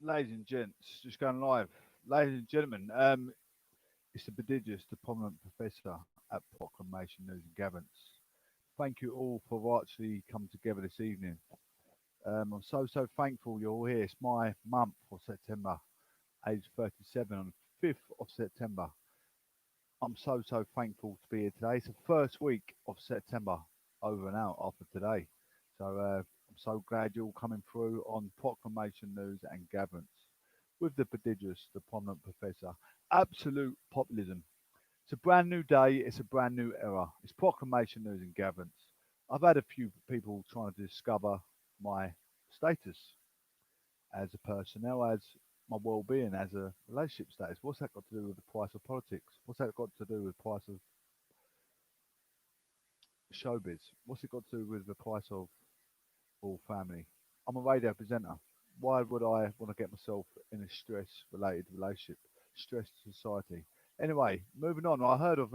Ladies and gents, just going live. Ladies and gentlemen, it's the prodigious, the prominent professor at Proclamation News and Gavins. Thank you all for actually coming together this evening. I'm so thankful you're all here. It's my month of September, age 37 on the 5th of September. I'm so thankful to be here today. It's the first week of September over and out after today. I'm so glad you're all coming through on Proclamation News and Gavins with the prodigious, the prominent professor. Absolute populism. It's a brand new day. It's a brand new era. It's Proclamation News and Gavins. I've had a few people trying to discover my status as a personnel, as my well-being, as a relationship status. What's that got to do with the price of politics? What's that got to do with the price of showbiz? What's it got to do with the price of all family? I'm a radio presenter. Why would I want to get myself in a stress-related relationship, stressed society? Anyway, moving on. I heard of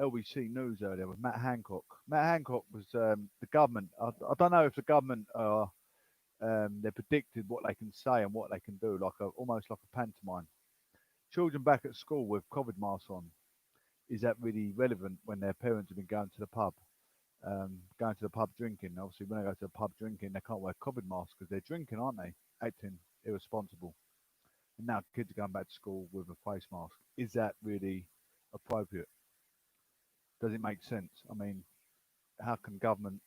LBC News earlier with Matt Hancock. Matt Hancock was the government. I don't know if the government are they predicted what they can say and what they can do, almost like a pantomime. Children back at school with COVID masks on. Is that really relevant when their parents have been going to the pub? Going to the pub drinking. Obviously, when they go to the pub drinking, they can't wear COVID masks because they're drinking, aren't they? Acting irresponsible. And now kids are going back to school with a face mask. Is that really appropriate? Does it make sense? I mean, how can government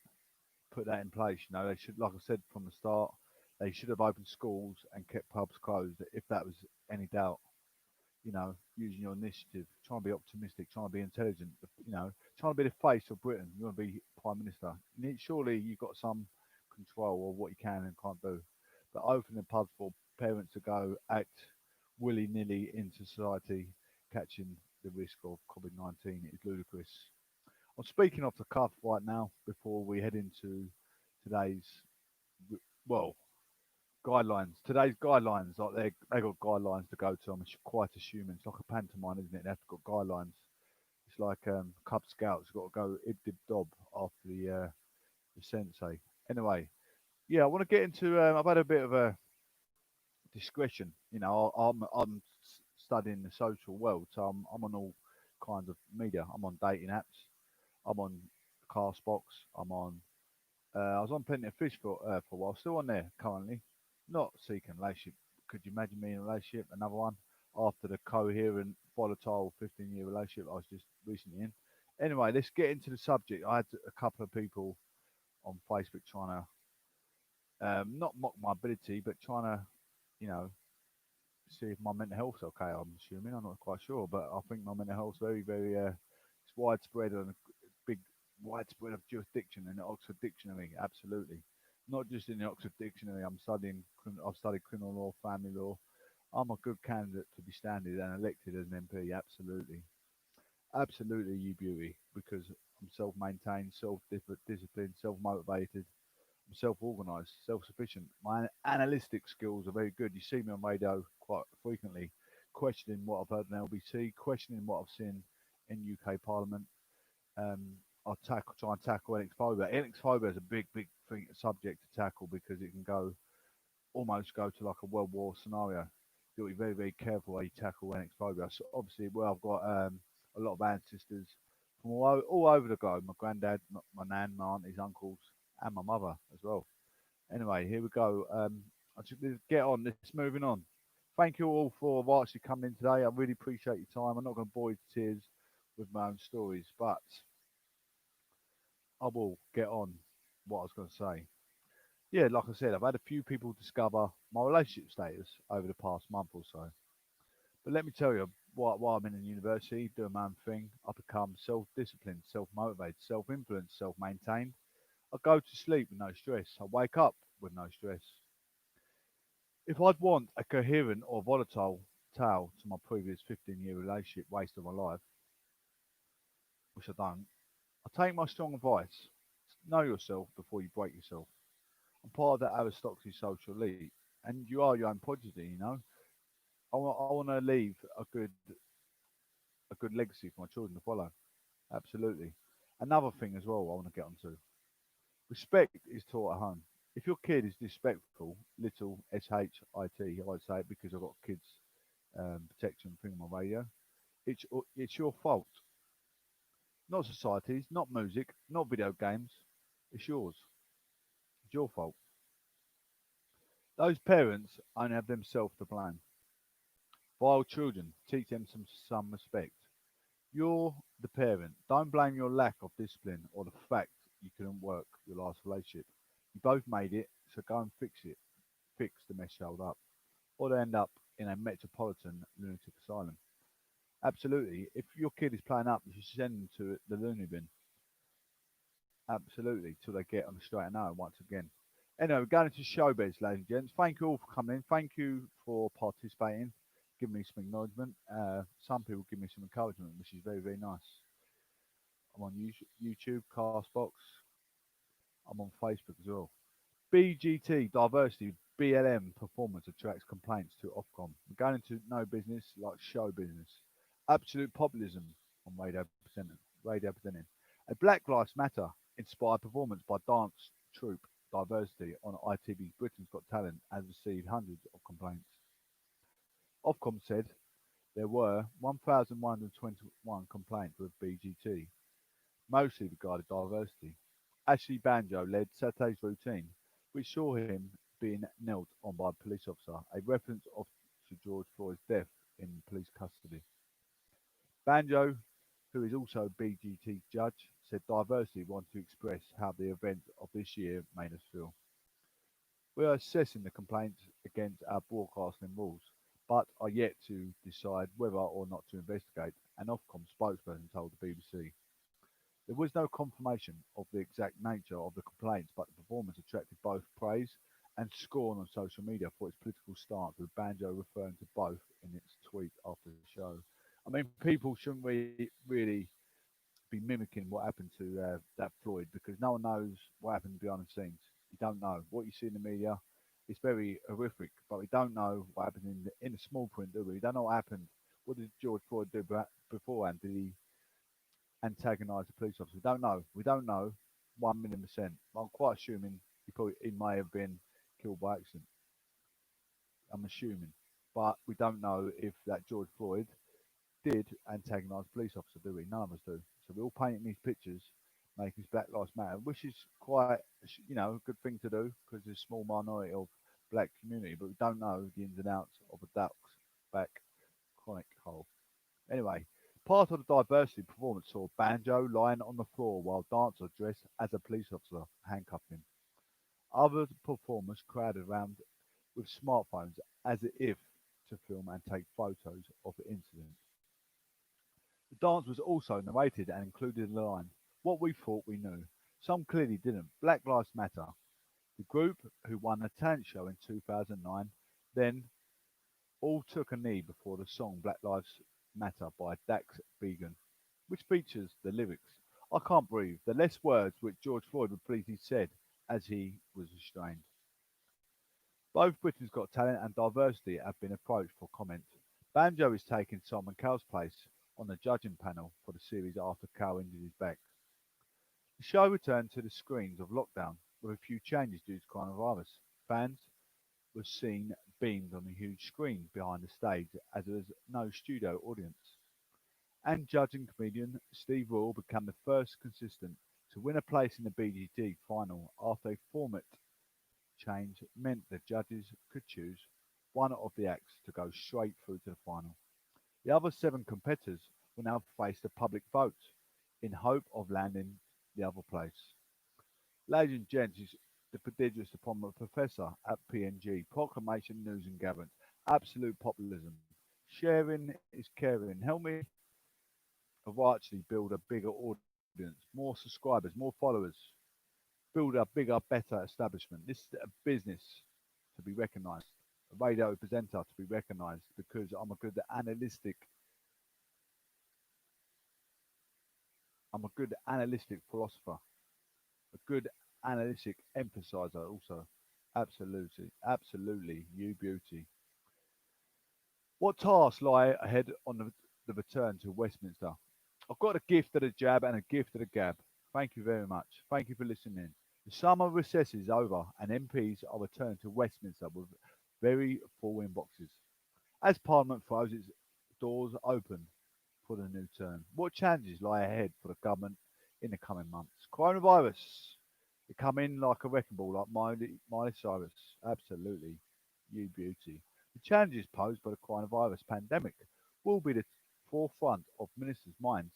put that in place? You know, they should, like I said from the start, they should have opened schools and kept pubs closed if that was any doubt. You know, using your initiative, trying to be optimistic, trying to be intelligent, you know, trying to be the face of Britain. You want to be Prime Minister. Surely you've got some control of what you can and can't do. But opening pubs for parents to go act willy nilly in society, catching the risk of COVID 19 is ludicrous. I'm speaking off the cuff right now before we head into today's, well, guidelines. Today's guidelines, like they got guidelines to go to. I'm quite assuming it's like a pantomime, isn't it? They've got guidelines. It's like Cub Scouts. Got to go ib dib dob after the sensei. Anyway, yeah, I want to get into. I've had a bit of a discretion. You know, I'm studying the social world, so I'm on all kinds of media. I'm on dating apps. I'm on Castbox. I'm on. I was on Plenty of Fish for a while. Still on there currently. Not seeking a relationship. Could you imagine me in a relationship? Another one after the coherent, volatile 15-year relationship I was just recently in. Anyway, let's get into the subject. I had a couple of people on Facebook trying to not mock my ability, but trying to, you know, see if my mental health's okay. I'm assuming. I'm not quite sure, but I think my mental health's very it's widespread and a big widespread of jurisdiction in the Oxford Dictionary. Absolutely, not just in the Oxford Dictionary. I've studied criminal law, family law. I'm a good candidate to be standing and elected as an MP. Absolutely, absolutely, you beauty, because I'm self-maintained, self-disciplined, self-motivated. I'm self-organised, self-sufficient. My analytic skills are very good. You see me on radio quite frequently, questioning what I've heard on LBC, questioning what I've seen in UK Parliament. Try and tackle xenophobia. Xenophobia is a big thing, subject to tackle because it can almost go to like a world war scenario. You've got to be very careful how you tackle xenophobia. So obviously, well, I've got a lot of ancestors from all over the globe. My granddad, my nan, my aunties, uncles, and my mother as well. Anyway, here we go. Let's get on. Let's moving on. Thank you all for actually coming in today. I really appreciate your time. I'm not going to bore you to tears with my own stories, but I will get on what I was going to say. Yeah, like I said, I've had a few people discover my relationship status over the past month or so. But let me tell you, while I'm in university doing my own thing, I've become self-disciplined, self-motivated, self-influenced, self-maintained. I go to sleep with no stress. I wake up with no stress. If I'd want a coherent or volatile tale to my previous 15-year relationship waste of my life, which I don't, I take my strong advice. Know yourself before you break yourself. I'm part of that aristocracy social elite, and you are your own prodigy. You know, I want to leave a good legacy for my children to follow. Absolutely. Another thing as well, I want to get onto. Respect is taught at home. If your kid is disrespectful, little SHIT. I'd say it because I've got kids protection thing on my radio. It's your fault, not society's, not music, not video games. It's yours. It's your fault. Those parents only have themselves to blame. Vile children, teach them some respect. You're the parent. Don't blame your lack of discipline or the fact you couldn't work your last relationship. You both made it, so go and fix it. Fix the mess you hold up. Or they end up in a metropolitan lunatic asylum. Absolutely. If your kid is playing up, you should send them to the loony bin. Absolutely, till they get on the straight and narrow once again. Anyway, we're going into showbiz, ladies and gents. Thank you all for coming in. Thank you for participating, giving me some acknowledgement. Some people give me some encouragement, which is very, very nice. I'm on YouTube, Castbox. I'm on Facebook as well. BGT, diversity, BLM performance attracts complaints to Ofcom. We're going into no business like show business. Absolute populism on radio presenting. A Black Lives Matter inspired performance by dance troupe diversity on ITV's Britain's Got Talent has received hundreds of complaints. Ofcom said there were 1,121 complaints with BGT, mostly regarding diversity. Ashley Banjo led Saturday's routine, which saw him being knelt on by a police officer, a reference to George Floyd's death in police custody. Banjo, who is also BGT's judge, said diversity wanted to express how the events of this year made us feel. We are assessing the complaints against our broadcasting rules, but are yet to decide whether or not to investigate, an Ofcom spokesperson told the BBC. There was no confirmation of the exact nature of the complaints, but the performance attracted both praise and scorn on social media for its political stance, with Banjo referring to both in its tweet after the show. I mean, people shouldn't really be mimicking what happened to that Floyd because no one knows what happened behind the scenes. You don't know what you see in the media. It's very horrific, but we don't know what happened in the small print, do we? We don't know what happened. What did George Floyd do beforehand? Did he antagonise the police officer? We don't know. We don't know 1,000,000%. I'm quite assuming he may have been killed by accident. I'm assuming, but we don't know if that George Floyd did antagonise police officer, do we? None of us do. So we're all painting these pictures, making this Black Lives Matter, which is quite, a good thing to do because there's a small minority of black community, but we don't know the ins and outs of a duck's back chronic hole. Anyway, part of the diversity performance saw Banjo lying on the floor while dancers dressed as a police officer handcuffed him. Other performers crowded around with smartphones as if to film and take photos of the incident. The dance was also narrated and included the line, "What we thought we knew." Some clearly didn't. Black Lives Matter. The group, who won a talent show in 2009, then all took a knee before the song Black Lives Matter by Dax Began, which features the lyrics, "I can't breathe," the less words which George Floyd repeatedly said as he was restrained. Both Britain's Got Talent and Diversity have been approached for comment. Banjo is taking Simon Cowell's place on the judging panel for the series after Cowell injured his back. The show returned to the screens of lockdown with a few changes due to coronavirus. Fans were seen beamed on a huge screen behind the stage as there was no studio audience. And judging comedian Steve Royal became the first contestant to win a place in the BGT final after a format change meant the judges could choose one of the acts to go straight through to the final. The other seven competitors will now face the public vote in hope of landing the other place. Ladies and gents, is the prodigious appointment professor at PNG, Proclamation News and Gatherings, absolute populism. Sharing is caring. Help me actually build a bigger audience, more subscribers, more followers, build a bigger, better establishment. This is a business to be recognised, a radio presenter to be recognised because I'm a good analytic philosopher, a good analytic emphasizer also. Absolutely, absolutely, you beauty. What tasks lie ahead on the return to Westminster? I've got a gift of the jab and a gift of the gab. Thank you very much. Thank you for listening. The summer recess is over and MPs are returning to Westminster with very full inboxes. As Parliament throws its doors open for the new term, what challenges lie ahead for the government in the coming months? Coronavirus. It come in like a wrecking ball, like Miley Cyrus. Absolutely. You beauty. The challenges posed by the coronavirus pandemic will be the forefront of ministers' minds,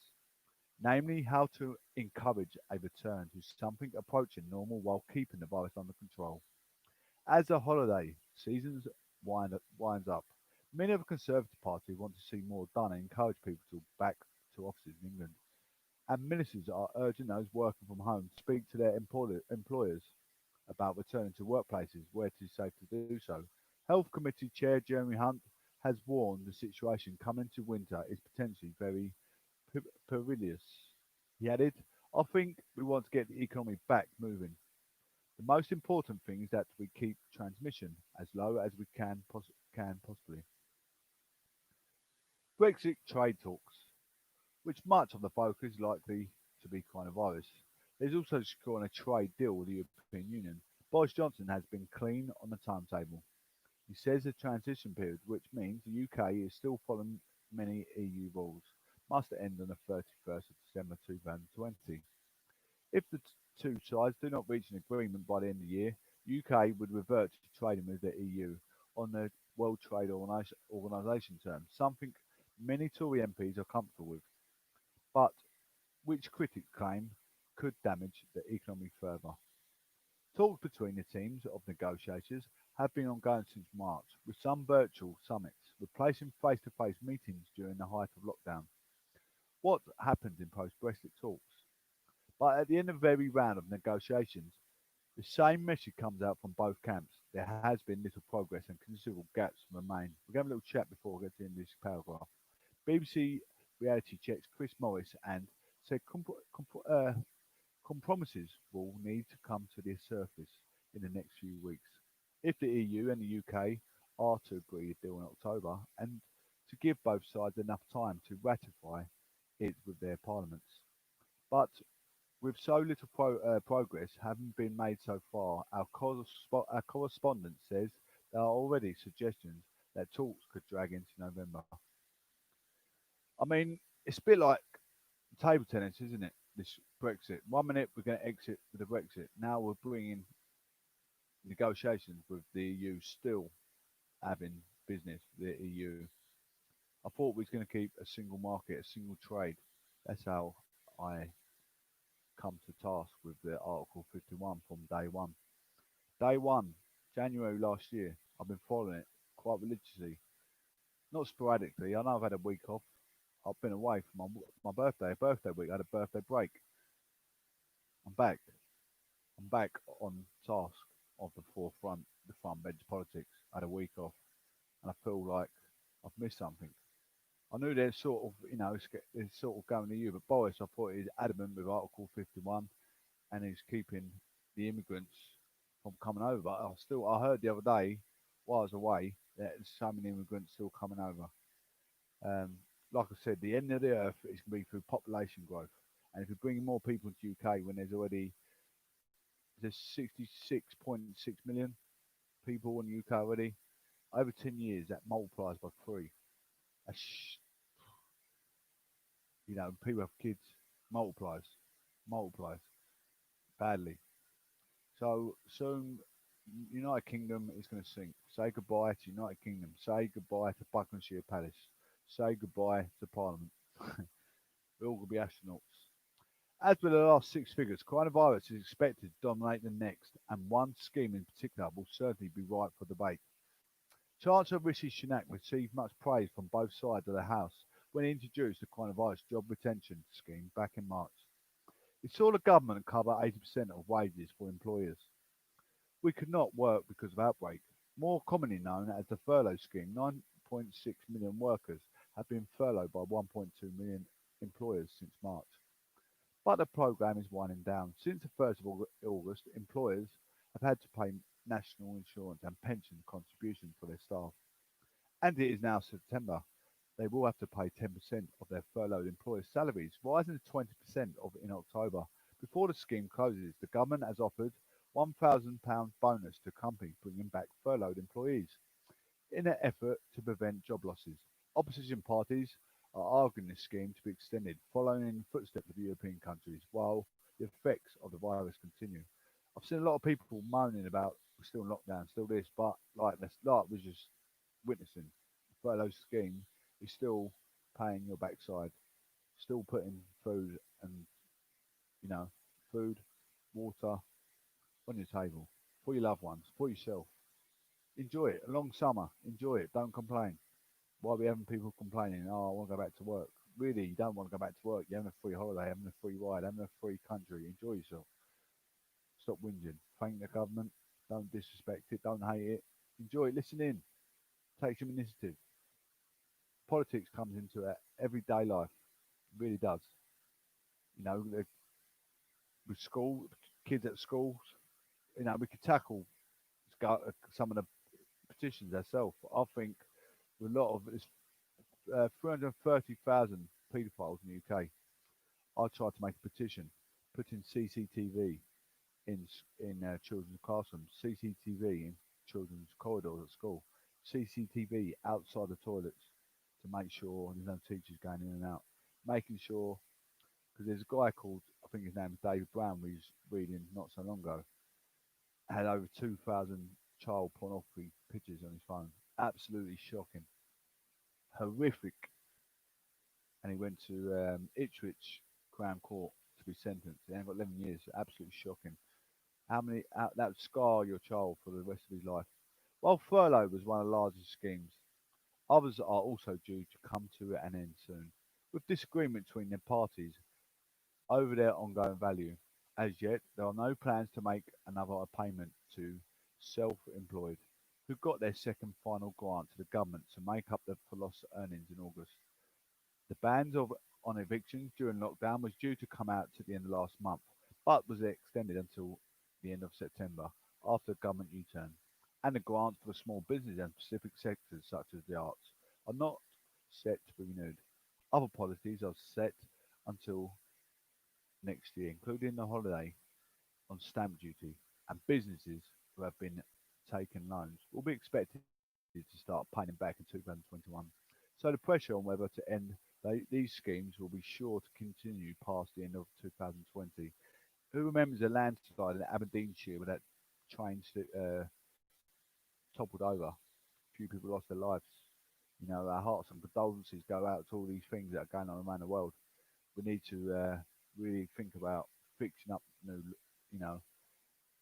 namely how to encourage a return to something approaching normal while keeping the virus under control. As the holiday season winds up, many of the Conservative Party want to see more done and encourage people to back to offices in England. And ministers are urging those working from home to speak to their employers about returning to workplaces where it is safe to do so. Health Committee Chair Jeremy Hunt has warned the situation coming into winter is potentially very perilous. He added, I think we want to get the economy back moving. The most important thing is that we keep transmission as low as we can possibly. Brexit trade talks, which much of the focus is likely to be coronavirus. There's also securing a trade deal with the European Union. Boris Johnson has been clean on the timetable. He says the transition period, which means the UK is still following many EU rules, must end on the 31st of December 2020. If the two sides do not reach an agreement by the end of the year, UK would revert to trading with the EU on the World Trade Organisation terms, something many Tory MPs are comfortable with, but which critics claim could damage the economy further. Talks between the teams of negotiators have been ongoing since March, with some virtual summits replacing face-to-face meetings during the height of lockdown. What happens in post-Brexit talks? But at the end of every round of negotiations, the same message comes out from both camps. There has been little progress and considerable gaps remain. We're going to have a little chat before we get to the end of this paragraph. BBC reality checks Chris Morris and said compromises will need to come to the surface in the next few weeks. If the EU and the UK are to agree a deal in October and to give both sides enough time to ratify it with their parliaments. But with so little progress having been made so far, our correspondent says there are already suggestions that talks could drag into November. I mean, it's a bit like table tennis, isn't it? This Brexit. 1 minute we're going to exit with the Brexit. Now we're bringing negotiations with the EU, still having business with the EU. I thought we was going to keep a single market, a single trade. That's how I come to task with the Article 51 from day one. Day one, January last year, I've been following it quite religiously, not sporadically. I know I've had a week off. I've been away for my birthday week. I had a birthday break. I'm back. I'm back on task of the forefront, the front bench politics. I had a week off, and I feel like I've missed something. I knew they're sort of, they're sort of going to you, but Boris, I thought he's adamant with Article 51, and he's keeping the immigrants from coming over. But I heard the other day, while I was away, that there's so many immigrants still coming over. Um, like I said, the end of the earth is going to be through population growth, and if you're bringing more people into UK when there's 66.6 million people in the UK already, over 10 years that multiplies by three. That's, people have kids, multiplies badly. So soon, United Kingdom is going to sink. Say goodbye to United Kingdom. Say goodbye to Buckinghamshire Palace. Say goodbye to Parliament. We're all going to be astronauts. As with the last six figures, coronavirus is expected to dominate the next, and one scheme in particular will certainly be ripe for debate. Chancellor Rishi Sunak received much praise from both sides of the House when he introduced the coronavirus job retention scheme back in March. It saw the government cover 80% of wages for employers. We could not work because of outbreak. More commonly known as the furlough scheme, 9.6 million workers have been furloughed by 1.2 million employers since March. But the programme is winding down. Since the 1st of August, employers have had to pay national insurance and pension contributions for their staff. And it is now September. They will have to pay 10% of their furloughed employers' salaries, rising to 20% in October. Before the scheme closes, the government has offered £1,000 bonus to companies bringing back furloughed employees. in an effort to prevent job losses. Opposition parties are arguing this scheme to be extended, following in the footsteps of the European countries, while the effects of the virus continue. I've seen a lot of people moaning about we're still in lockdown, still this, but like we're just witnessing, the furlough scheme is still paying your backside, still putting food and you know food, water on your table for your loved ones, for yourself. Enjoy it. A long summer. Enjoy it. Don't complain. Why are we having people complaining? Oh, I want to go back to work. Really, you don't want to go back to work. You're having a free holiday, having a free ride, having a free country. Enjoy yourself. Stop whinging. Thank the government. Don't disrespect it. Don't hate it. Enjoy it. Listen in. Take some initiative. Politics comes into it everyday life. It really does. You know, with school, kids at schools, we could tackle some of the petitions ourselves. I think with a lot of this 330,000 paedophiles in the UK. I tried to make a petition, putting CCTV in children's classrooms, CCTV in children's corridors at school, CCTV outside the toilets to make sure there's no teachers going in and out, making sure because there's a guy called I think his name is David Brown, we was reading not so long ago, had over 2,000 child pornography pictures on his phone. Absolutely shocking, horrific, and he went to Ipswich Crown Court to be sentenced. He only got 11 years. Absolutely shocking. That would scar your child for the rest of his life. While furlough was one of the largest schemes, others are also due to come to an end soon, with disagreement between the parties over their ongoing value. As yet, there are no plans to make another payment to self-employed, who got their second final grant to the government to make up for lost earnings in August. The on evictions during lockdown was due to come out to the end of last month, but was extended until the end of September after the government U-turn. And the grants for small business and specific sectors such as the arts are not set to be renewed. Other policies are set until next year, including the holiday on stamp duty, and businesses who have been taking loans will be expected to start paying them back in 2021. So the pressure on whether to end these schemes will be sure to continue past the end of 2020. Who remembers a landslide in Aberdeenshire where that train toppled over? A few people lost their lives. Our hearts and condolences go out to all these things that are going on around the world. We need to really think about fixing up, you know,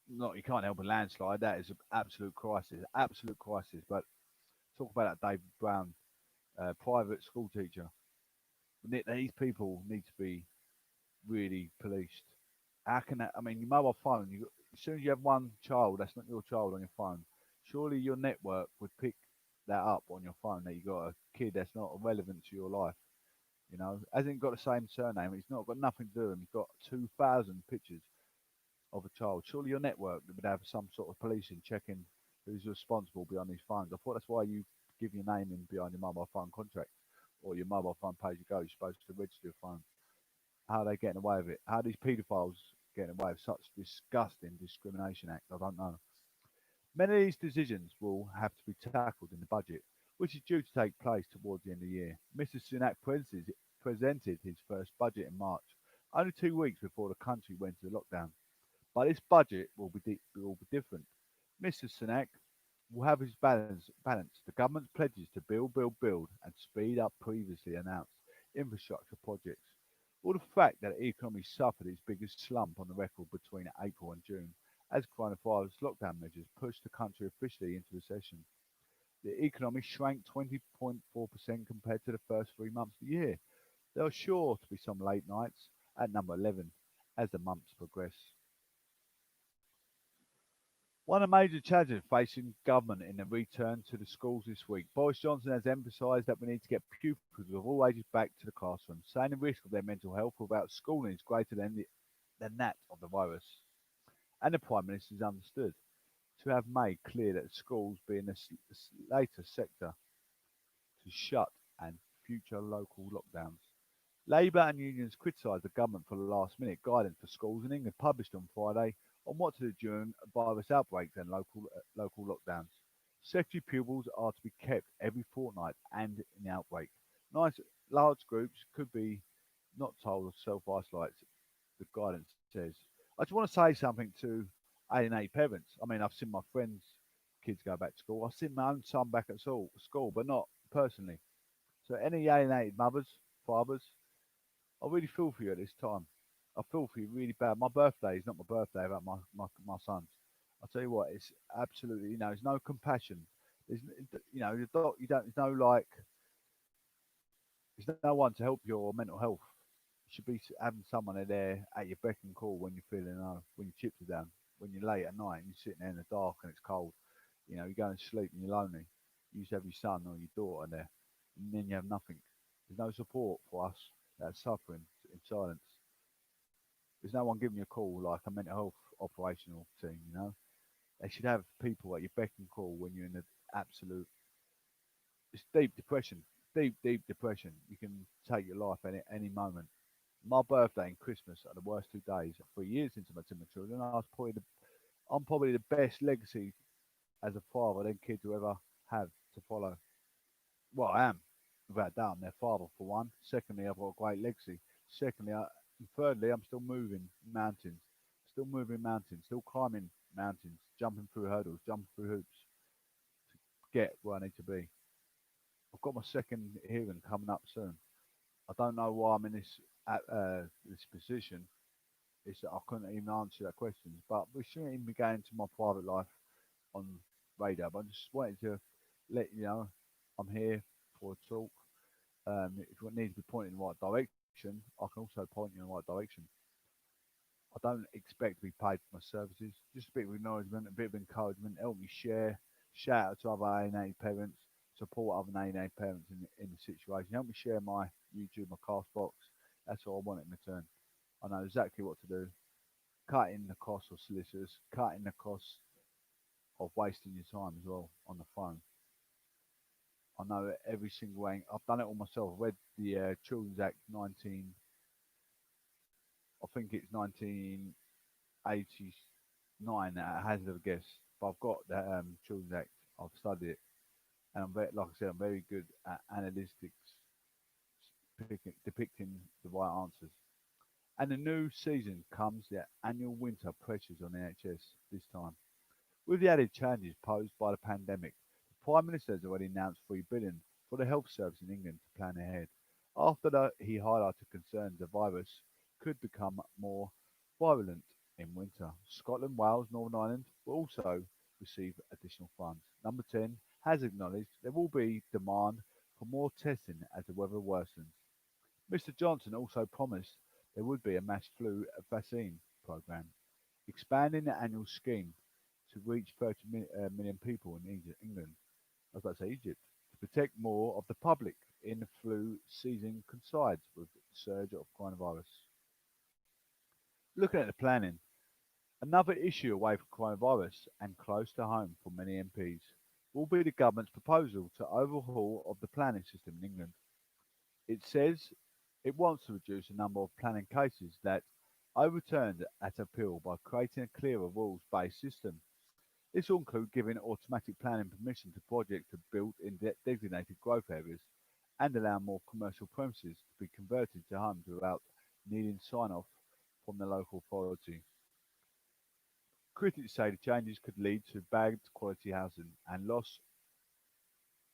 not you can't help a landslide. That is an absolute crisis. But talk about that David Brown, private school teacher. These people need to be really policed. How can that? I mean, your mobile phone. As soon as you have one child, that's not your child on your phone. Surely your network would pick that up on your phone that you got a kid that's not relevant to your life. Hasn't got the same surname. He's not got nothing to do with him. He's got 2,000 pictures of a child. Surely your network would have some sort of policing checking who's responsible behind these phones. I thought that's why you give your name in behind your mobile phone contract or your mobile phone page you go. You're supposed to register your phone. How are they getting away with it? How are these paedophiles getting away with such disgusting discrimination act? I don't know. Many of these decisions will have to be tackled in the budget, which is due to take place towards the end of the year. Mr. Sunak presented his first budget in March, only 2 weeks before the country went into lockdown. But this budget will be different. Mr. Sunak will have his balance the government's pledges to build, and speed up previously announced infrastructure projects. Or the fact that the economy suffered its biggest slump on the record between April and June as coronavirus lockdown measures pushed the country officially into recession. The economy shrank 20.4% compared to the first 3 months of the year. There are sure to be some late nights at number 11 as the months progress. One of the major challenges facing government in the return to the schools this week, Boris Johnson has emphasised that we need to get pupils of all ages back to the classroom, saying the risk of their mental health without schooling is greater than that of the virus. And the Prime Minister has understood to have made clear that schools being the later sector to shut and future local lockdowns. Labour and unions criticised the government for the last-minute guidance for schools in England published on Friday on what to do during virus outbreaks and local lockdowns. Secondary pupils are to be kept every fortnight and in the outbreak. Nice large groups could be not told to self-isolate, the guidance says. I just want to say something to A&A parents. I mean, I've seen my friends' kids go back to school. I've seen my own son back at school, but not personally. So any alienated mothers, fathers, I really feel for you at this time. I feel for you really bad. My birthday is not my birthday about my son's. I tell you what, it's absolutely, there's no compassion. There's, you don't, there's no like, there's no one to help your mental health. You should be having someone there at your beck and call when you're feeling low, when your chips are down, when you're late at night and you're sitting there in the dark and it's cold. You're going to sleep and you're lonely. You used to have your son or your daughter there, and then you have nothing. There's no support for us that are suffering in silence. There's no one giving you a call like a mental health operational team. They should have people at your beck and call when you're in the absolute, it's deep depression, deep depression. You can take your life any moment. My birthday and Christmas are the worst 2 days for years since I've had my children. I'm probably the best legacy as a father them kids will ever have to follow. Well, I am, without doubt. I'm their father for one. Secondly, I've got a great legacy. Secondly, and thirdly, I'm still moving mountains, still climbing mountains, jumping through hurdles, jumping through hoops to get where I need to be. I've got my second hearing coming up soon. I don't know why I'm in this position. It's that I couldn't even answer that question, but we shouldn't even be going into my private life on radar. But I just wanted to let you know I'm here for a talk. If you need to be pointed in the right direction, I can also point you in the right direction. I don't expect to be paid for my services. Just a bit of acknowledgement, a bit of encouragement, help me share, shout out to other A&A parents, support other A&A parents in the situation. Help me share my YouTube, my Castbox. That's all I want in return. I know exactly what to do. Cutting the cost of solicitors, cutting the cost of wasting your time as well on the phone. I know every single way. I've done it all myself. I read the Children's Act 19, I think it's 1989 at a hazard of a guess. But I've got the Children's Act. I've studied it, and like I said, I'm very good at analytics, depicting the right answers. And the new season comes the annual winter pressures on the NHS this time. With the added challenges posed by the pandemic, the Prime Minister has already announced 3 billion for the health service in England to plan ahead. After that, he highlighted concerns the virus could become more virulent in winter. Scotland, Wales, Northern Ireland will also receive additional funds. Number 10 has acknowledged there will be demand for more testing as the weather worsens. Mr Johnson also promised there would be a mass flu vaccine programme, expanding the annual scheme to reach 30 million people in England. I was about to say Egypt, to protect more of the public in the flu season coincides with the surge of coronavirus. Looking at the planning, another issue away from coronavirus and close to home for many MPs will be the government's proposal to overhaul of the planning system in England. It says it wants to reduce the number of planning cases that overturned at appeal by creating a clearer rules-based system. This will include giving automatic planning permission to projects to build in designated growth areas and allow more commercial premises to be converted to homes without needing sign-off from the local authority. Critics say the changes could lead to bad quality housing and loss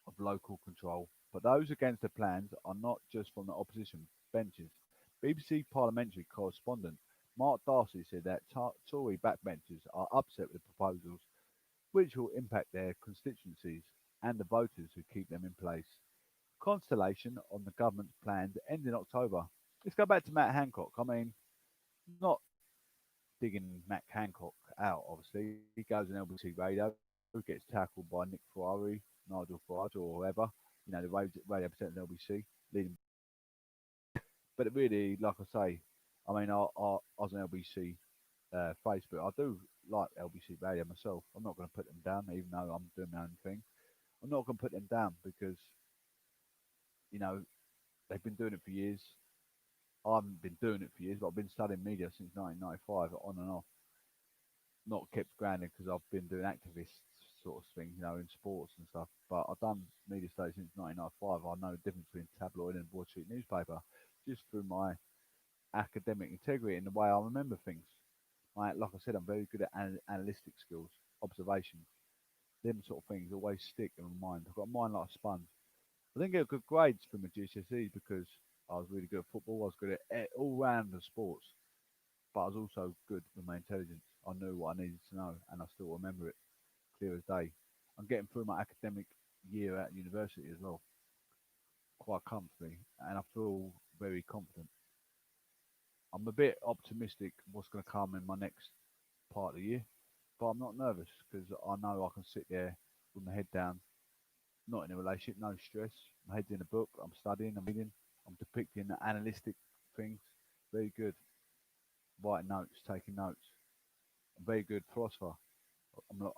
of local control, but those against the plans are not just from the opposition benches. BBC parliamentary correspondent Mark Darcy said that Tory backbenchers are upset with the proposals, which will impact their constituencies and the voters who keep them in place. Constellation on the government's plans end in October. Let's go back to Matt Hancock. I mean, not digging Matt Hancock out, obviously. He goes on LBC Radio, gets tackled by Nick Ferrari, Nigel Farage, or whoever, the radio presenter on LBC, leading. But really, like I say, I mean, I was on LBC Facebook. I do like LBC Radio myself. I'm not going to put them down, even though I'm doing my own thing. I'm not going to put them down because, you know, they've been doing it for years. I haven't been doing it for years, but I've been studying media since 1995, on and off. Not kept grounded because I've been doing activist sort of thing, in sports and stuff. But I've done media studies since 1995. I know the difference between tabloid and broadsheet newspaper just through my academic integrity and the way I remember things. Like I said, I'm very good at analytic skills, observation. Them sort of things always stick in my mind. I've got a mind like a sponge. I didn't get good grades for my GCSEs because I was really good at football. I was good at all round the sports, but I was also good with my intelligence. I knew what I needed to know, and I still remember it clear as day. I'm getting through my academic year at university as well, quite comfortably, and I feel very confident. I'm a bit optimistic what's going to come in my next part of the year, but I'm not nervous because I know I can sit there with my head down, not in a relationship, no stress. My head's in a book. I'm studying. I'm reading. I'm depicting the analytic things. Very good. Writing notes, taking notes. I'm very good philosopher. I'm not.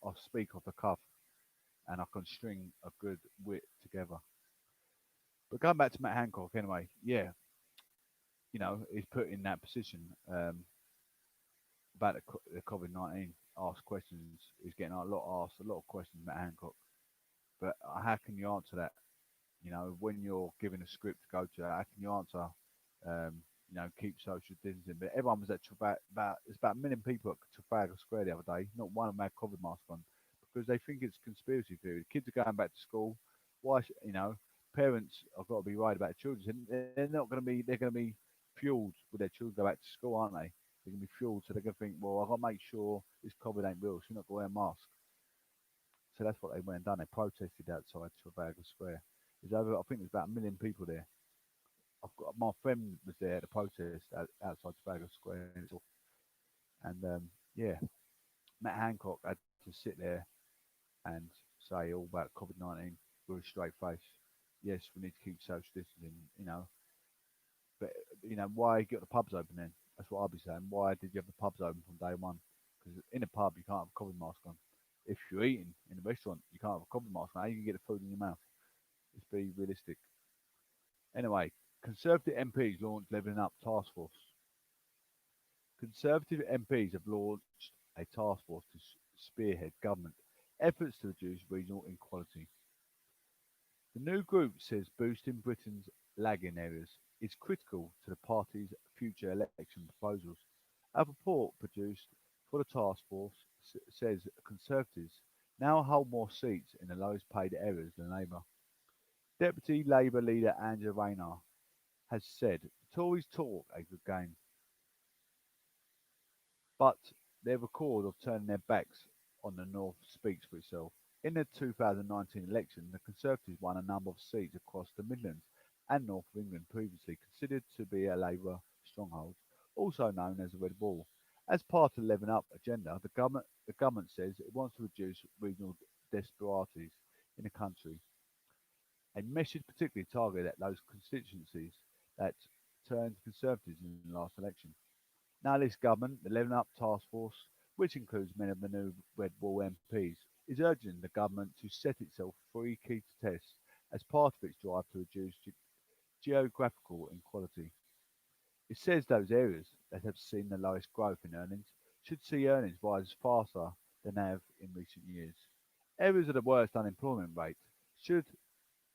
I speak off the cuff and I can string a good wit together. But going back to Matt Hancock, anyway, yeah, he's put in that position about the COVID-19. Asked questions. He's getting asked a lot of questions, Matt Hancock. But how can you answer that? When you're given a script to go to, how can you answer? Keep social distancing. But everyone was at Trafalgar. There's about a million people at Trafalgar Square the other day. Not one of them had COVID mask on because they think it's conspiracy theory. The kids are going back to school. Why? Parents have got to be worried about their children. They're not going to be. They're going to be fueled with their children go back to school, aren't they? They're going to be fueled, so they're going to think, well, I've got to make sure this COVID ain't real. So you're not going to wear a mask. So that's what they went and done. They protested outside Trafalgar Square. There's over, I think there's about a million people there. I've got my friend was there at the protest outside Trafalgar Square, and yeah, Matt Hancock had to sit there and say all about COVID-19 with a straight face. Yes, we need to keep social distancing, but why get the pubs open then? That's what I'll be saying. Why did you have the pubs open from day one? Because in a pub you can't have a COVID mask on. If you're eating in a restaurant, you can't have a COVID mask on. How you can get the food in your mouth? Let's be realistic. Anyway, Conservative MPs launched Levelling Up Task Force. Conservative MPs have launched a task force to spearhead government efforts to reduce regional inequality. The new group says boosting Britain's lagging areas is critical to the party's future election proposals. A report produced for the task force says Conservatives now hold more seats in the lowest paid areas than Labour. Deputy Labour leader Angela Rayner has said the Tories talk a good game, but their record of turning their backs on the North speaks for itself. In the 2019 election, the Conservatives won a number of seats across the Midlands and North of England, previously considered to be a Labour stronghold, also known as the Red Wall. As part of the Levelling Up agenda, the government says it wants to reduce regional disparities in the country, a message particularly targeted at those constituencies that turned Conservatives in the last election. Now, this government, the Levelling Up Task Force, which includes many of the new Red Wall MPs, is urging the government to set itself three key tests as part of its drive to reduce geographical inequality. It says those areas that have seen the lowest growth in earnings should see earnings rise faster than they have in recent years. Areas with the worst unemployment rate should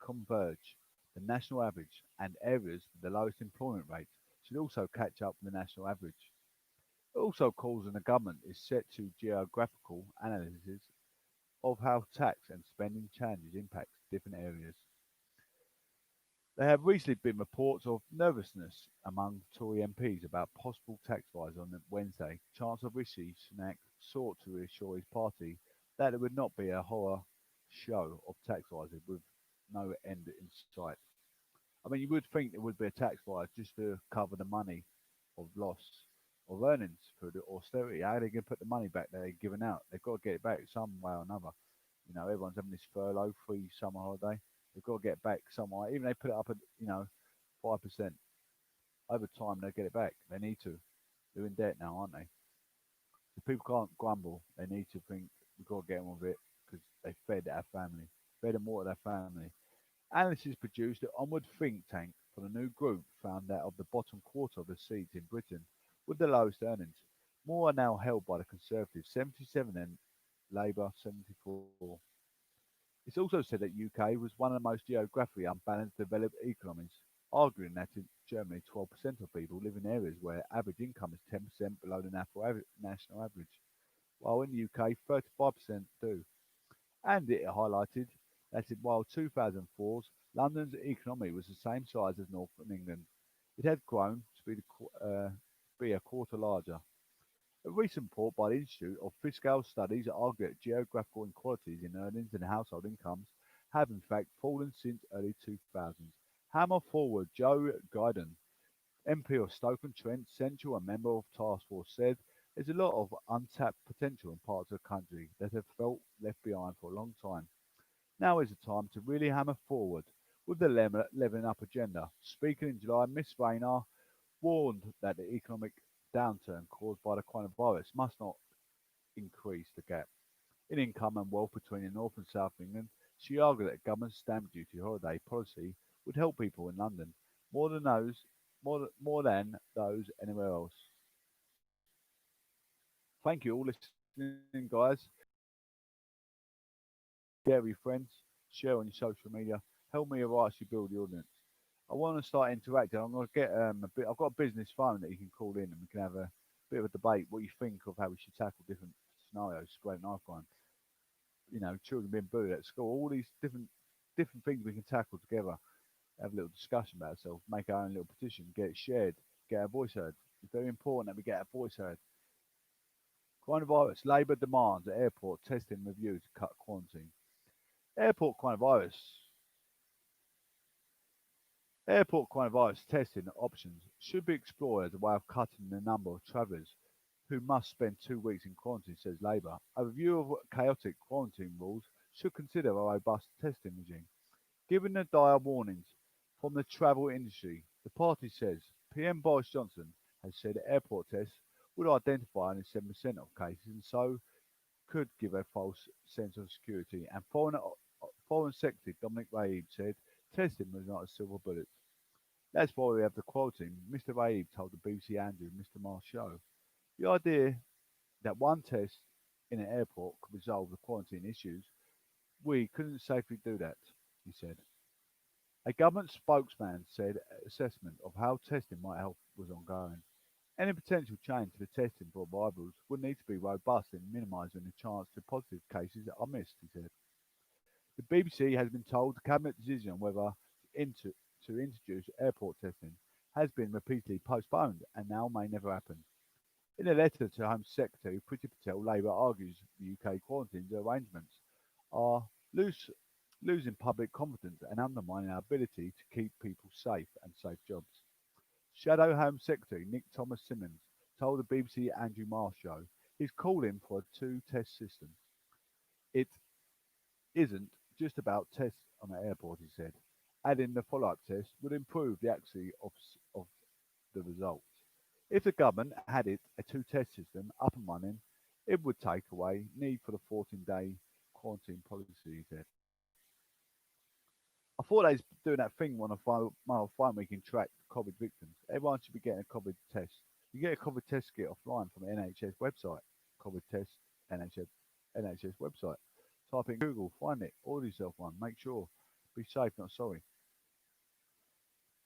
converge the national average, and areas with the lowest employment rate should also catch up with the national average. It also calls on the government is set to geographical analysis of how tax and spending changes impact different areas. There have recently been reports of nervousness among Tory MPs about possible tax rise on Wednesday. Chancellor Rishi Sunak sought to reassure his party that there would not be a horror show of tax rises with no end in sight. I mean, you would think there would be a tax rise just to cover the money of loss of earnings for the austerity. How are they going to put the money back they're giving out? They've got to get it back some way or another. Everyone's having this furlough, free summer holiday. They've got to get it back some way. Even if they put it up at, 5%. Over time, they'll get it back. They need to. They're in debt now, aren't they? If people can't grumble, they need to think we've got to get on with it because they fed our family, fed and watered our family. Analysis produced an onward think tank for the new group found that of the bottom quarter of the seats in Britain with the lowest earnings, more are now held by the Conservatives. 77 Labour 74. It's also said that UK was one of the most geographically unbalanced developed economies, arguing that in Germany 12% of people live in areas where average income is 10% below the national average, while in the UK 35% do. And it highlighted that while 2004's London's economy was the same size as Northern England, it had grown to be a quarter larger. A recent report by the Institute of Fiscal Studies argued that geographical inequalities in earnings and household incomes have in fact fallen since early 2000s. Hammer forward Joe Guyton, MP of Stoke-on-Trent Central and member of Task Force, said there's a lot of untapped potential in parts of the country that have felt left behind for a long time. Now is the time to really hammer forward with the levelling up agenda. Speaking in July, Miss Rayner warned that the economic downturn caused by the coronavirus must not increase the gap in income and wealth between the North and South of England. She argued that government's stamp duty holiday policy would help people in London more than those anywhere else. Thank you all listening, guys. Share with your friends, share on your social media. Help me or actually build the audience. I want to start interacting. I'm going to get a bit. I've got a business phone that you can call in, and we can have a bit of a debate. What you think of how we should tackle different scenarios, spread knife crime, children being bullied at school, all these different things we can tackle together. Have a little discussion about ourselves, make our own little petition, get it shared, get our voice heard. It's very important that we get our voice heard. Coronavirus, Labour demands at airport testing review to cut quarantine. Airport coronavirus. Airport coronavirus testing options should be explored as a way of cutting the number of travellers who must spend 2 weeks in quarantine, says Labour. A review of chaotic quarantine rules should consider a robust testing regime. Given the dire warnings from the travel industry, the party says PM Boris Johnson has said airport tests would identify only 7% of cases and so could give a false sense of security. And Foreign Secretary Dominic Raab said testing was not a silver bullet. That's why we have the quarantine, Mr. Raab told the BBC Andrew Mr. Marsh show. The idea that one test in an airport could resolve the quarantine issues, we couldn't safely do that, he said. A government spokesman said assessment of how testing might help was ongoing. Any potential change to the testing for arrivals would need to be robust in minimising the chance of positive cases are missed, he said. The BBC has been told the cabinet decision on whether to introduce airport testing has been repeatedly postponed and now may never happen. In a letter to Home Secretary Priti Patel, Labour argues the UK quarantine arrangements are losing public confidence and undermining our ability to keep people safe and save jobs. Shadow Home Secretary Nick Thomas Simmons told the BBC Andrew Marsh show he's calling for a two-test system. It isn't just about tests on the airport, he said, adding the follow-up test would improve the accuracy of the results. If the government had a two-test system up and running, it would take away need for the 14-day quarantine policy, he said. I thought they was doing that thing on a mobile phone we can track COVID victims. Everyone should be getting a COVID test. You get a COVID test kit offline from the NHS website. COVID test NHS website. Type in Google, find it, order yourself one. Make sure. Be safe, not sorry.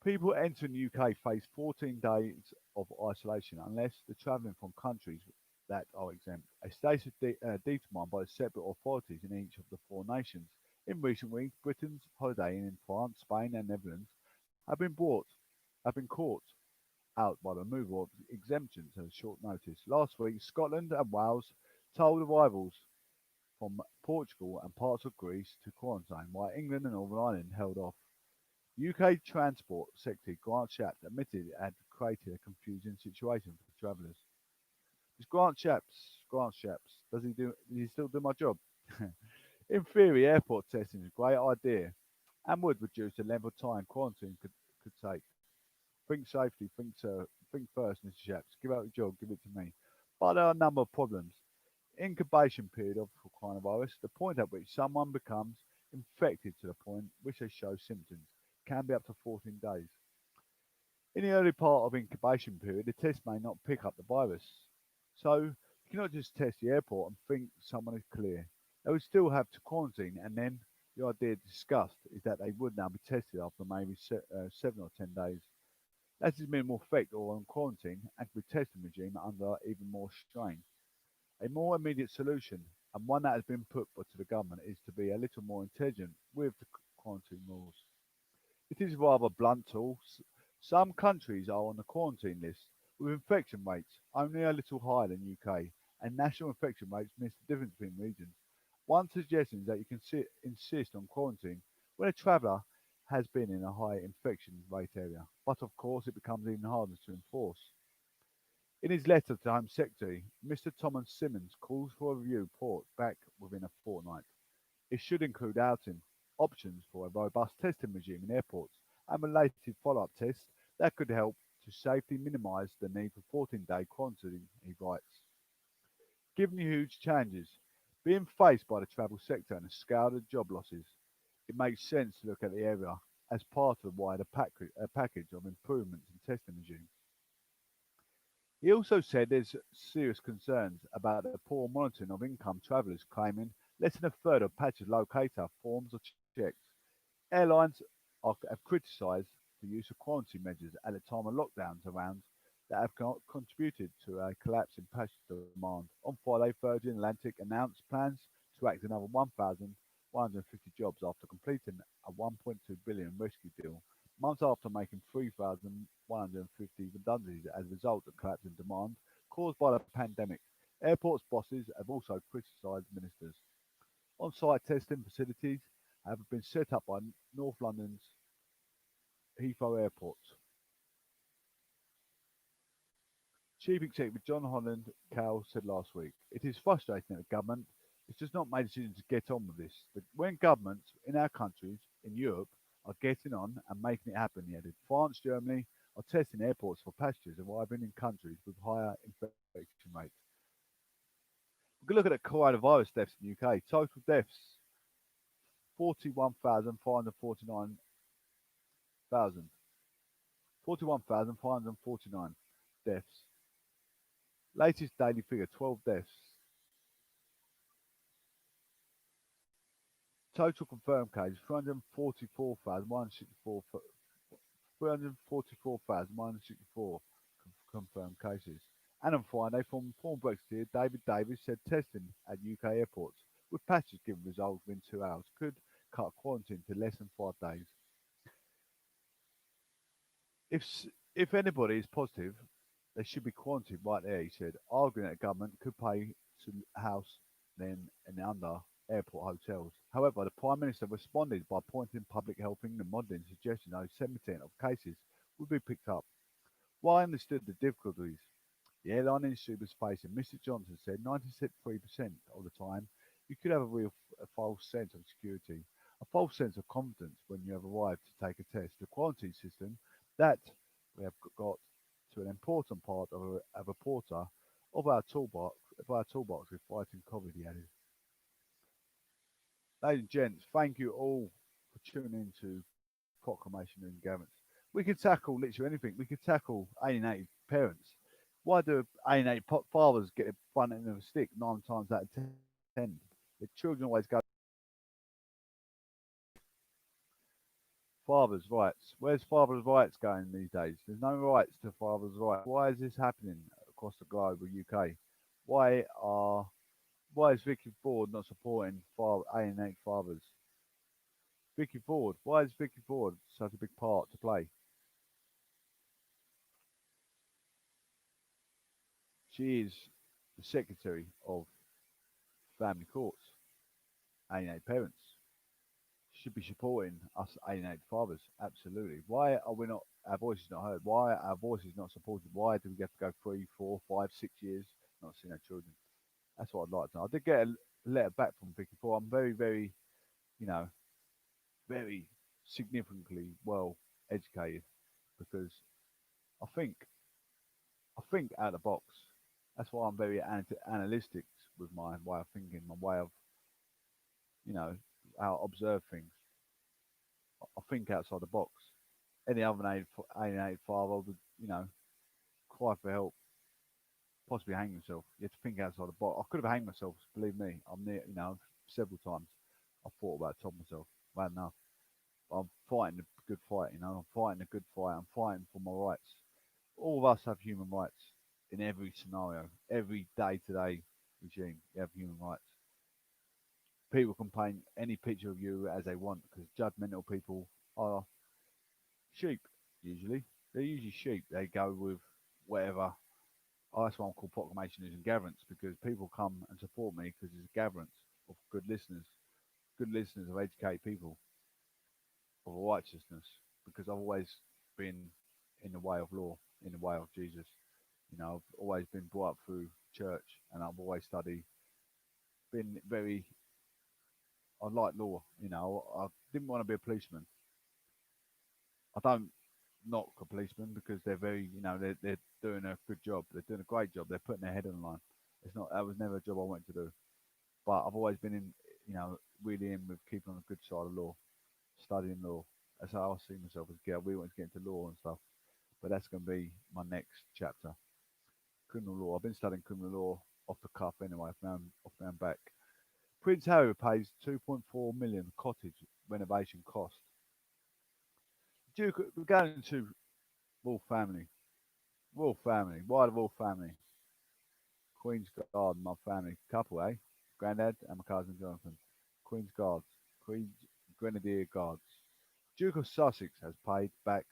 People entering the UK face 14 days of isolation unless they're travelling from countries that are exempt. A status determined by the separate authorities in each of the four nations. In recent weeks, Britain's holidaying in France, Spain, and Netherlands have been caught out by the removal of exemptions at short notice. Last week, Scotland and Wales told arrivals from Portugal and parts of Greece to quarantine, while England and Northern Ireland held off. UK Transport Secretary Grant Shapps admitted it had created a confusing situation for travellers. Is Grant Shapps, does he still do my job? In theory, airport testing is a great idea and would reduce the length of time quarantine could take. Think safety, think first, Mr. Shapps. Give out your job, give it to me. But there are a number of problems. Incubation period of coronavirus, the point at which someone becomes infected to the point which they show symptoms, can be up to 14 days. In the early part of incubation period, the test may not pick up the virus. So You cannot just test the airport and think someone is clear. They would still have to quarantine, and then the idea discussed is that they would now be tested after maybe 7 or 10 days. That is minimal effect or on quarantine and could be testing regime under even more strain. A more immediate solution, and one that has been put to the government, is to be a little more intelligent with the quarantine rules. It is rather blunt tools. Some countries are on the quarantine list with infection rates only a little higher than UK, and national infection rates miss the difference between regions. One suggestion is that you can insist on quarantine when a traveller has been in a high infection rate area, but of course it becomes even harder to enforce. In his letter to Home Secretary, Mr Thomas Simmons calls for a review report back within a fortnight. It should include outing options for a robust testing regime in airports and related follow-up tests that could help to safely minimise the need for 14-day quarantine, he writes. Given the huge challenges being faced by the travel sector and the scale of job losses, it makes sense to look at the area as part of a wider package of improvements in testing regime. He also said there's serious concerns about the poor monitoring of income travellers, claiming less than a third of passengers locator forms are checked. Airlines have criticised the use of quarantine measures at the time of lockdowns around that have contributed to a collapse in passenger demand. On Friday, Virgin Atlantic announced plans to act another 1,150 jobs after completing a 1.2 billion rescue deal, months after making 3,150 redundancies as a result of collapse in demand caused by the pandemic. Airports bosses have also criticised ministers. On-site testing facilities have been set up by North London's Heathrow Airport. Chief Executive John Holland Cowell said last week, "It is frustrating that the government has just not made decisions to get on with this. When governments in our countries, in Europe, are getting on and making it happen," he added. France, Germany are testing airports for passengers arriving in countries with higher infection rates. We can look at the coronavirus deaths in the UK. Total deaths 41,549 thousand. 41,549 deaths. Latest daily figure 12 deaths. Total confirmed cases 344,164 confirmed cases. And on Friday, former Brexiteer David Davis said testing at UK airports, with passengers given results within 2 hours, could cut quarantine to less than 5 days. If anybody is positive, they should be quarantined right there, he said, arguing that the government could pay to house them in under airport hotels. However, the Prime Minister responded by pointing Public Health England modelling, suggesting only 7% of cases would be picked up. While I understood the difficulties the airline industry was facing, Mr Johnson said 93% of the time you could have a false sense of security, a false sense of confidence when you have arrived to take a test. The quarantine system that we have got to an important part of a reporter of our toolbox with fighting COVID, he added. Ladies and gents, thank you all for tuning in to Proclamation and Gavin's. We can tackle literally anything. We can tackle alienated parents. Why do alienated fathers get the front end of a stick 9 times out of 10? The children always go, father's rights. Where's father's rights going these days? There's no rights to father's rights. Why is this happening across the globe of UK? Why are why is Vicky Ford not supporting alienated fathers? Vicky Ford. Why is Vicky Ford such a big part to play? She is the secretary of family courts, alienated parents. Should be supporting us alienated fathers. Absolutely. Why are we not? Our voices not heard. Why are our voices not supported? Why do we have to go 3, 4, 5, 6 years not seeing our children? That's what I'd like to know. I did get a letter back from Vicky Ford. I'm very, very, you know, very significantly well educated because I think I think out of the box. That's why I'm very analytic with my way of thinking, my way of how I observe things. I think outside the box. Any other alienated father would cry for help. possibly hang yourself. You have to think outside the box. I could have hanged myself. Believe me, I'm near. Several times I thought about told myself, well, enough. But I'm fighting a good fight. I'm fighting a good fight. I'm fighting for my rights. All of us have human rights in every scenario, every day-to-day regime. You have human rights. People can paint any picture of you as they want because judgmental people are sheep. Usually, they're usually sheep. They go with whatever. Oh, that's why I'm called proclamations and gatherance because people come and support me because it's a gatherance of good listeners of educated people of righteousness. Because I've always been in the way of law, in the way of Jesus. I've always been brought up through church, and I've always studied. Been very, I like law. I didn't want to be a policeman. I don't knock a policeman because they're very, they're doing a good job. They're doing a great job. They're putting their head on the line. It's not. That was never a job I wanted to do. But I've always been in, really in with keeping on the good side of law, studying law. That's how I see myself as a girl. We want to get into law and stuff, but that's going to be my next chapter. Criminal law. I've been studying criminal law off the cuff anyway. Off my own back. Prince Harry pays 2.4 million cottage renovation cost. Duke, we're going to royal family. Royal family. Why the royal family? Queen's Guard, my family couple, eh? Grandad and my cousin Jonathan. Queen's Guards. Queen's Grenadier Guards. Duke of Sussex has paid back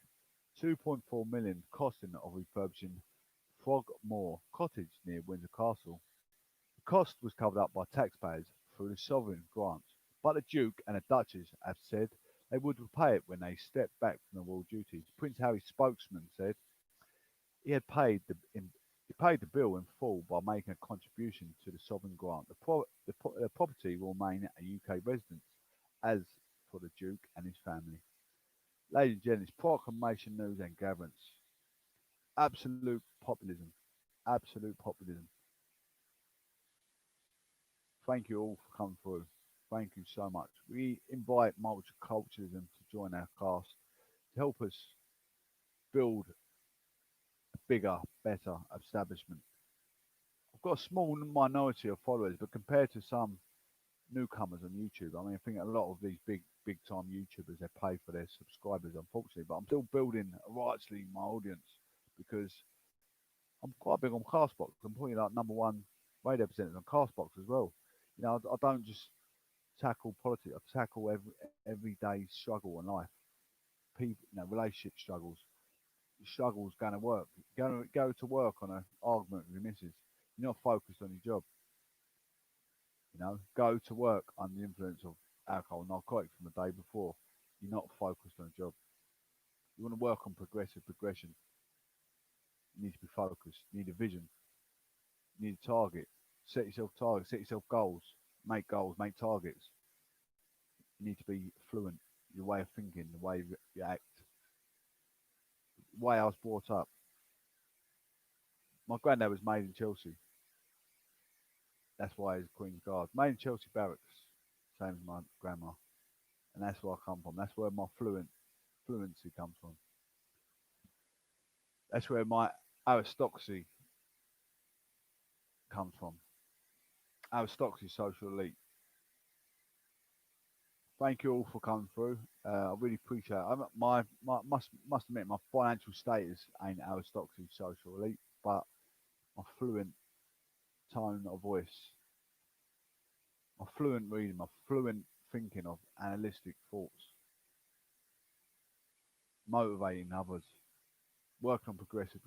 2.4 million costing of refurbishing Frogmore Cottage near Windsor Castle. The cost was covered up by taxpayers through the sovereign grant, but the Duke and the Duchess have said they would repay it when they stepped back from the royal duties. Prince Harry's spokesman said he had he paid the bill in full by making a contribution to the sovereign grant. The property will remain a UK residence, as for the Duke and his family. Ladies and gentlemen, it's proclamation news and gatherance. Absolute populism. Absolute populism. Thank you all for coming through. Thank you so much. We invite multiculturalism to join our cast to help us build a bigger, better establishment. I've got a small minority of followers, but compared to some newcomers on YouTube, I think a lot of these big time YouTubers they pay for their subscribers, unfortunately. But I'm still building rightly my audience because I'm quite big on Castbox. I'm probably like number one radio presenter on Castbox as well. I don't just tackle politics. I tackle everyday struggle in life. People, relationship struggles, struggles going to work. Go to work on an argument with your missus. You're not focused on your job. Go to work under the influence of alcohol and narcotics from the day before. You're not focused on a job. You want to work on progression. You need to be focused. You need a vision. You need a target. Set yourself targets. Set yourself goals. Make goals. Make targets. You need to be fluent. Your way of thinking, the way you act, the way I was brought up. My granddad was made in Chelsea. That's why he's Queen's Guard. Made in Chelsea Barracks, same as my grandma. And that's where I come from. That's where my fluency comes from. That's where my aristocracy comes from. Aristocracy, social elite. Thank you all for coming through. I really appreciate it. My must admit my financial status ain't aristocracy, social elite, but my fluent tone of voice, my fluent reading, my fluent thinking of analytic thoughts, motivating others, working on progression.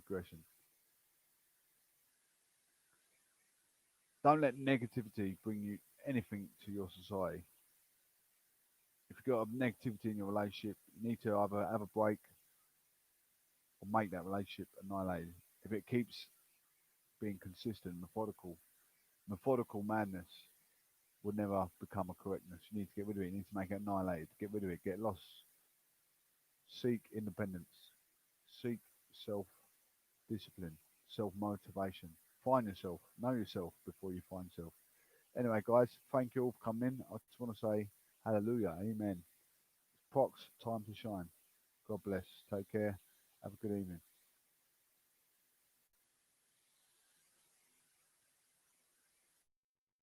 Don't let negativity bring you anything to your society. If you've got a negativity in your relationship, you need to either have a break or make that relationship annihilated. If it keeps being consistent, methodical madness will never become a correctness. You need to get rid of it. You need to make it annihilated. Get rid of it. Get lost. Seek independence. Seek self-discipline, self-motivation. Find yourself. Know yourself before you find self. Anyway, guys, thank you all for coming in. I just want to say hallelujah. Amen. Prox, time to shine. God bless. Take care. Have a good evening.